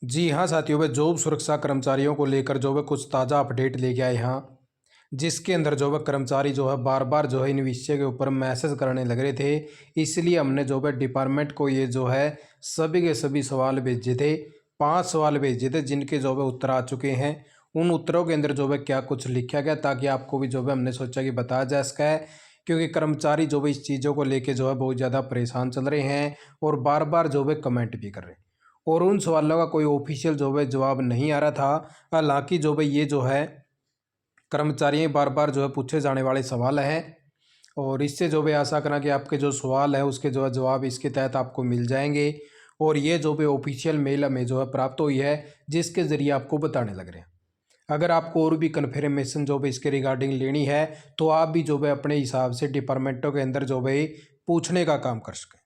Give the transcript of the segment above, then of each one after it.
जी हाँ साथियों, वे जॉब सुरक्षा कर्मचारियों को लेकर जो है कुछ ताज़ा अपडेट लेके आए यहाँ, जिसके अंदर जो है कर्मचारी जो है बार बार जो है इन विषय के ऊपर मैसेज करने लग रहे थे। इसलिए हमने जो है डिपार्टमेंट को ये जो है सभी के सभी सवाल भेजे थे। 5 सवाल भेजे थे जिनके जो है उत्तर आ चुके हैं। उन उत्तरों के अंदर जो है क्या कुछ लिखा गया, ताकि आपको भी जो है हमने सोचा कि बताया जा सका है, क्योंकि कर्मचारी जो है इस चीज़ों को लेके जो है बहुत ज़्यादा परेशान चल रहे हैं और बार बार जो है कमेंट भी कर रहे हैं। और उन सवालों का कोई ऑफिशियल जो है जवाब नहीं आ रहा था। हालांकि जो है ये जो है कर्मचारी बार बार जो है पूछे जाने वाले सवाल हैं, और इससे जो भी आशा करना कि आपके जो सवाल है उसके जो है जवाब इसके तहत आपको मिल जाएंगे। और ये जो भी ऑफिशियल मेल हमें जो है प्राप्त हुई है, जिसके ज़रिए आपको बताने लग रहे हैं। अगर आपको और भी कन्फर्मेशन जो भी इसके रिगार्डिंग लेनी है, तो आप भी जो है अपने हिसाब से डिपार्टमेंटों के अंदर जो है पूछने का काम कर सकें।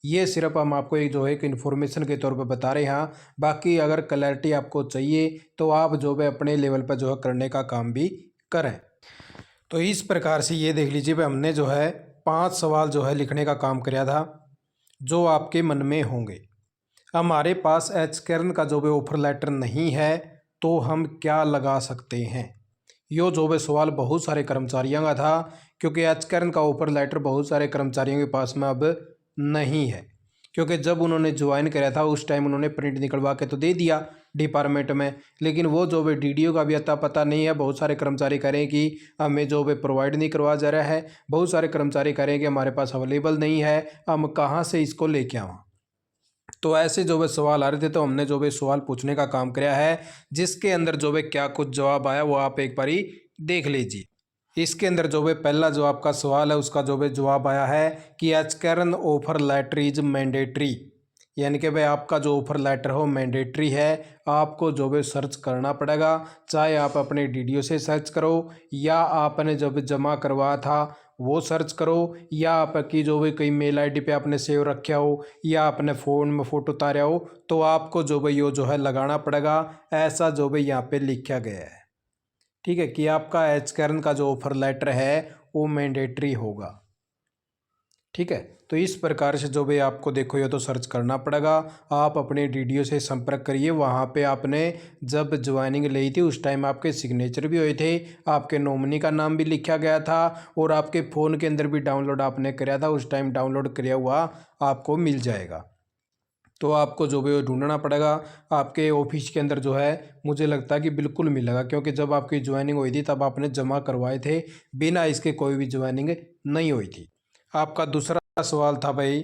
ये सिर्फ हम आपको एक जो है एक इन्फॉर्मेशन के तौर पे बता रहे हैं। बाकी अगर क्लैरिटी आपको चाहिए तो आप जो है अपने लेवल पर जो है करने का काम भी करें। तो इस प्रकार से ये देख लीजिए भाई, हमने जो है 5 सवाल जो है लिखने का काम किया था, जो आपके मन में होंगे। हमारे पास एचकेर्न का जो भी ऑफर लेटर नहीं है, तो हम क्या लगा सकते हैं। यो जो भी सवाल बहुत सारे कर्मचारियों का था, क्योंकि एचकेर्न का ऑफर लेटर बहुत सारे कर्मचारियों के पास में अब नहीं है। क्योंकि जब उन्होंने ज्वाइन कराया था उस टाइम उन्होंने प्रिंट निकलवा के तो दे दिया डिपार्टमेंट में, लेकिन वो जो भी डीडीओ का भी अता पता नहीं है। बहुत सारे कर्मचारी कह रहे हैं कि हमें जो भी प्रोवाइड नहीं करवा जा रहा है। बहुत सारे कर्मचारी कह रहे हैं कि हमारे पास अवेलेबल नहीं है, हम कहाँ से इसको लेके आवा। तो ऐसे जो है सवाल आ रहे थे, तो हमने जो है सवाल पूछने का काम किया है, जिसके अंदर जो है क्या कुछ जवाब आया वो आप एक बारी देख लीजिए। इसके अंदर जो है पहला जो आपका सवाल है उसका जो है जवाब आया है कि एचकेर्न ऑफर लेटर इज मैंडेटरी, यानी कि भाई आपका जो ऑफर लेटर हो मैंडेटरी है। आपको जो है सर्च करना पड़ेगा, चाहे आप अपने डीडीओ से सर्च करो, या आपने जब जमा करवाया था वो सर्च करो, या आपकी जो भी कोई मेल आईडी पे आपने सेव रखा हो, या अपने फ़ोन में फ़ोटो उतारा हो, तो आपको जो भाई यो जो है लगाना पड़ेगा। ऐसा जो भाई यहाँ पे लिखा गया है, ठीक है, कि आपका एचकेर्न का जो ऑफर लेटर है वो मैंडेटरी होगा। ठीक है, तो इस प्रकार से जो भी आपको देखो ये तो सर्च करना पड़ेगा। आप अपने डीडीओ से संपर्क करिए। वहाँ पे आपने जब ज्वाइनिंग ली थी उस टाइम आपके सिग्नेचर भी हुए थे, आपके नॉमिनी का नाम भी लिखा गया था, और आपके फ़ोन के अंदर भी डाउनलोड आपने कराया था। उस टाइम डाउनलोड किया हुआ आपको मिल जाएगा। तो आपको जो भी वो ढूंढना पड़ेगा। आपके ऑफिस के अंदर जो है मुझे लगता है कि बिल्कुल मिलेगा, क्योंकि जब आपकी ज्वाइनिंग हुई थी तब आपने जमा करवाए थे, बिना इसके कोई भी ज्वाइनिंग नहीं हुई थी। आपका दूसरा सवाल था भाई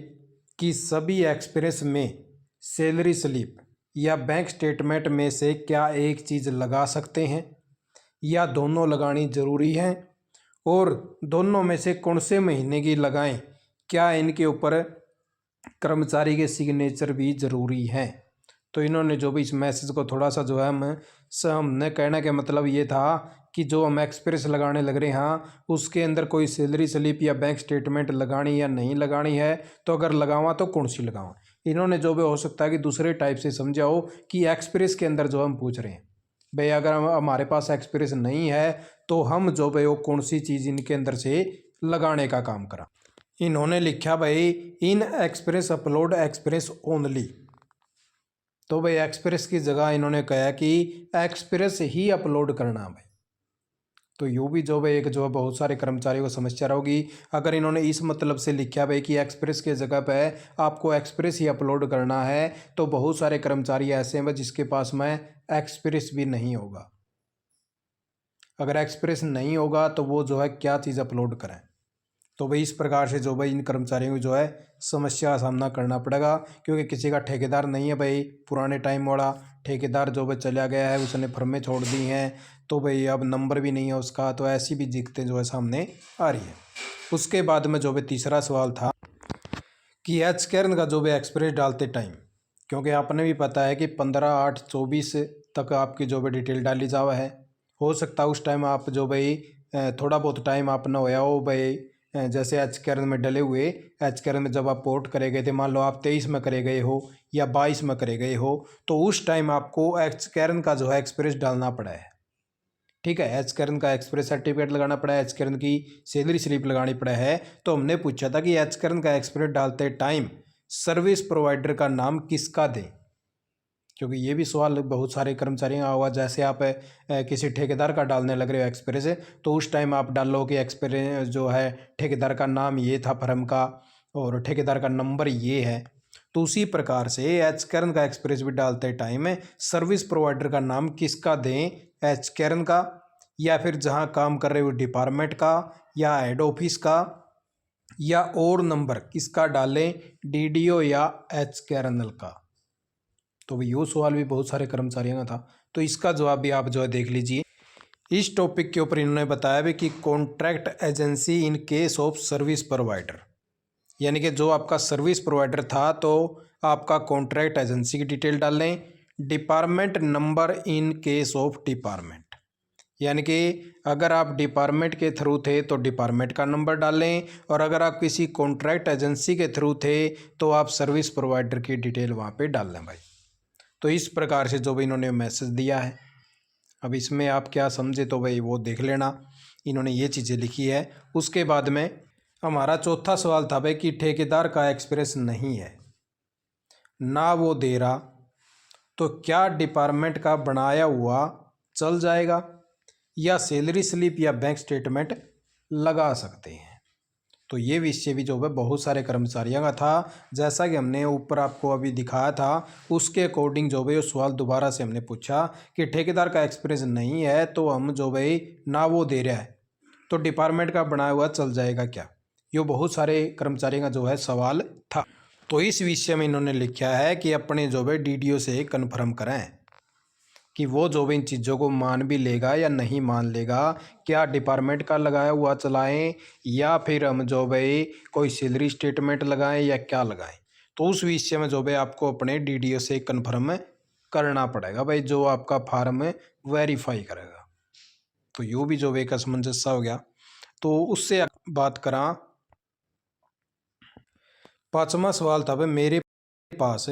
कि सभी एक्सप्रेस में सैलरी स्लिप या बैंक स्टेटमेंट में से क्या एक चीज़ लगा सकते हैं, या दोनों लगानी ज़रूरी है, और दोनों में से कौन से महीने की लगाएं, क्या इनके ऊपर कर्मचारी के सिग्नेचर भी ज़रूरी हैं। तो इन्होंने जो भी इस मैसेज को थोड़ा सा जो है हमने कहने का मतलब ये था कि जो हम एक्सप्रेस लगाने लग रहे हैं उसके अंदर कोई सैलरी स्लिप या बैंक स्टेटमेंट लगानी या नहीं लगानी है, तो अगर लगावा तो कौन सी लगावा। इन्होंने जो भी हो सकता है कि दूसरे टाइप से समझाओ कि एक्सप्रेस के अंदर जो हम पूछ रहे हैं भाई, अगर हमारे पास एक्सप्रेस नहीं है तो हम जो भाई वो कौन सी चीज़ इनके अंदर से लगाने का काम करा। इन्होंने लिखा भाई Inn Express upload express only. तो भाई एक्सप्रेस की जगह इन्होंने कहा कि एक्सप्रेस ही अपलोड करना भाई। तो यूँ भी जो भाई एक जो है बहुत सारे कर्मचारियों को समस्या होगी। अगर इन्होंने इस मतलब से लिखा भाई कि एक्सप्रेस के जगह पे आपको एक्सप्रेस ही अपलोड करना है, तो बहुत सारे कर्मचारी ऐसे हैं जिसके पास में एक्सप्रेस भी नहीं होगा। अगर एक्सप्रेस नहीं होगा तो वो जो है क्या चीज़ अपलोड करें। तो भाई इस प्रकार से जो भाई इन कर्मचारियों को जो है समस्या का सामना करना पड़ेगा, क्योंकि किसी का ठेकेदार नहीं है भाई। पुराने टाइम वाला ठेकेदार जो भाई चला गया है, उसने फर्में छोड़ दी हैं, तो भाई अब नंबर भी नहीं है उसका। तो ऐसी भी दिक्कतें जो है सामने आ रही है। उसके बाद में जो भाई तीसरा सवाल था कि एचकेर्न का जो भाई एक्सप्रेस डालते टाइम, क्योंकि आपने भी पता है कि 15/8/24 तक आपकी जो भी डिटेल डाली जावा है। हो सकता है उस टाइम आप जो भाई थोड़ा बहुत टाइम आपने होया हो भाई, जैसे एचकेर्न में डले हुए एचकेर्न में जब आप पोर्ट करे गए थे, मान लो आप 23 में करे गए हो या 22 में करे गए हो, तो उस टाइम आपको एचकेर्न का जो है एक्सप्रेस डालना पड़ा है। ठीक है, एचकेर्न का एक्सप्रेस सर्टिफिकेट लगाना पड़ा है, एचकेर्न की सैलरी स्लिप लगानी पड़ा है। तो हमने पूछा था कि एचकेर्न का एक्सप्रेस डालते टाइम सर्विस प्रोवाइडर का नाम किसका दें, क्योंकि ये भी सवाल बहुत सारे कर्मचारियों का हुआ। जैसे आप किसी ठेकेदार का डालने लग रहे हो एक्सपीरियंस, तो उस टाइम आप डालो कि एक्सपीरियंस जो है ठेकेदार का नाम ये था फर्म का और ठेकेदार का नंबर ये है। तो उसी प्रकार से एच कैरन का एक्सपीरियंस भी डालते टाइम सर्विस प्रोवाइडर का नाम किसका दें, एच कैरन का या फिर जहाँ काम कर रहे हो डिपार्टमेंट का या हेड ऑफिस का, या और नंबर किसका डालें, डीडीओ या एच कैरनल का। तो ये सवाल भी बहुत सारे कर्मचारियों का था, तो इसका जवाब भी आप जो है देख लीजिए। इस टॉपिक के ऊपर इन्होंने बताया भी कि contract agency in case of service provider, यानी कि जो आपका सर्विस प्रोवाइडर था तो आपका कॉन्ट्रैक्ट एजेंसी की डिटेल डाल लें। Department number in case of department, यानी कि अगर आप डिपार्टमेंट के थ्रू थे तो डिपार्टमेंट का नंबर डालें, और अगर आप किसी कॉन्ट्रैक्ट एजेंसी के थ्रू थे तो आप सर्विस प्रोवाइडर की डिटेल वहाँ पे डाल लें भाई। तो इस प्रकार से जो भी इन्होंने मैसेज दिया है, अब इसमें आप क्या समझे तो भाई वो देख लेना, इन्होंने ये चीज़ें लिखी है। उसके बाद में हमारा चौथा सवाल था भाई कि ठेकेदार का एक्सपीरियंस नहीं है ना वो दे रहा, तो क्या डिपार्टमेंट का बनाया हुआ चल जाएगा या सैलरी स्लिप या बैंक स्टेटमेंट लगा सकते हैं। तो ये विषय भी जो है बहुत सारे कर्मचारियों का था। जैसा कि हमने ऊपर आपको अभी दिखाया था उसके अकॉर्डिंग जो भाई सवाल दोबारा से हमने पूछा कि ठेकेदार का एक्सपीरियंस नहीं है तो हम जो भाई ना वो दे रहा है तो डिपार्टमेंट का बनाया हुआ चल जाएगा क्या, ये बहुत सारे कर्मचारियों का जो है सवाल था। तो इस विषय में इन्होंने लिखा है कि अपने जो भाई डीडीओ से कन्फर्म करें कि वो जो भी इन चीज़ों को मान भी लेगा या नहीं मान लेगा, क्या डिपार्टमेंट का लगाया हुआ चलाएं या फिर हम जो भाई कोई सैलरी स्टेटमेंट लगाएं या क्या लगाएं। तो उस विषय में जो भाई आपको अपने डीडीओ से कन्फर्म करना पड़ेगा भाई, जो आपका फार्म वेरीफाई करेगा। तो यूँ भी जो भाई एक असमंजस सा हो गया। तो उससे बात करा, पाँचवा सवाल था भाई मेरे पास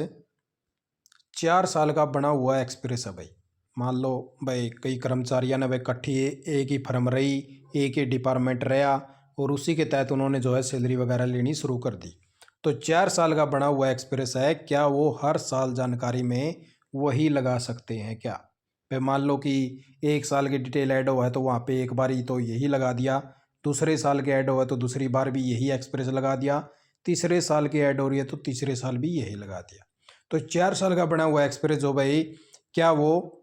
4 साल का बना हुआ एक्सपीरियंस है भाई। मान लो भाई कई कर्मचारियों ने भाई इकट्ठी एक ही फर्म रही, एक ही डिपार्टमेंट रहा और उसी के तहत उन्होंने जो है सैलरी वगैरह लेनी शुरू कर दी। तो 4 साल का बना हुआ एक्सपीरियंस है, क्या वो हर साल जानकारी में वही लगा सकते हैं क्या। भाई मान लो कि 1 साल की डिटेल ऐड हुआ है तो वहाँ पे एक बार ही तो यही लगा दिया, दूसरे साल के ऐड हुआ है तो दूसरी बार भी यही एक्सपीरियंस लगा दिया, तीसरे साल की ऐड हो रही है तो तीसरे साल भी यही लगा दिया। तो 4 साल का बना हुआ एक्सपीरियंस जो भाई क्या वो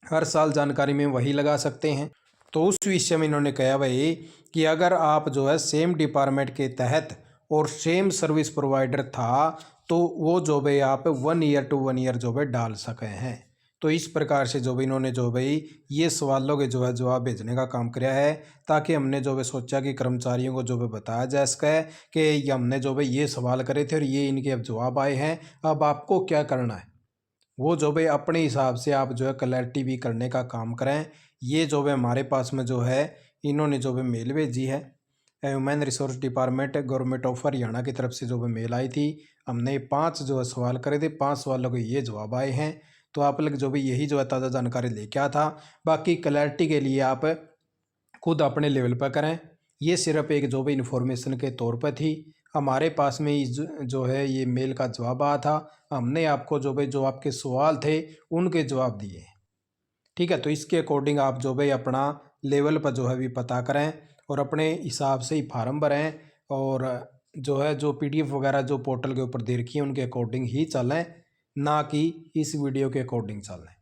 हर साल जानकारी में वही लगा सकते हैं। तो उस विषय में इन्होंने कहा भाई कि अगर आप जो है सेम डिपार्टमेंट के तहत और सेम सर्विस प्रोवाइडर था तो वो जो भाई आप 1 ईयर टू 1 ईयर जो भाई डाल सके हैं। तो इस प्रकार से जो भाई इन्होंने जो भाई ये सवालों के जो है जवाब भेजने का काम किया है, ताकि हमने जो भाई सोचा कि कर्मचारियों को जो भाई बताया जा सके कि हमने जो भाई ये सवाल करे थे और ये इनके अब जवाब आए हैं, अब आपको क्या करना है वो जो भाई अपने हिसाब से आप जो है क्लैरिटी भी करने का काम करें। ये जो भाई हमारे पास में जो है इन्होंने जो भाई मेल भेजी है human resource department government of Haryana की तरफ से जो भाई मेल आई थी, हमने 5 जो है सवाल करे थे, 5 सवालों के ये जवाब आए हैं। तो आप लोग जो भी यही जो है ताज़ा जानकारी लेके आया था। बाकी क्लैरिटी के लिए आप खुद अपने लेवल पर करें, ये सिर्फ एक जो भी इन्फॉर्मेशन के तौर पर थी। हमारे पास में जो है ये मेल का जवाब आया था, हमने आपको जो भाई जो आपके सवाल थे उनके जवाब दिए, ठीक है। तो इसके अकॉर्डिंग आप जो भाई अपना लेवल पर जो है भी पता करें और अपने हिसाब से ही फार्म भरें, और जो है जो पीडीएफ वगैरह जो पोर्टल के ऊपर दे रखी है उनके अकॉर्डिंग ही चलें, ना कि इस वीडियो के अकॉर्डिंग चलें।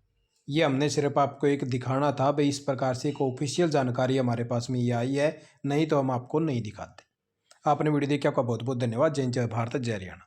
ये हमने सिर्फ आपको एक दिखाना था भाई, इस प्रकार से एक ऑफिशियल जानकारी हमारे पास में ये आई है, नहीं तो हम आपको नहीं दिखाते। आपने वीडियो देखी, आपका बहुत बहुत धन्यवाद। जय हिंद, जय भारत, जय हरियाणा।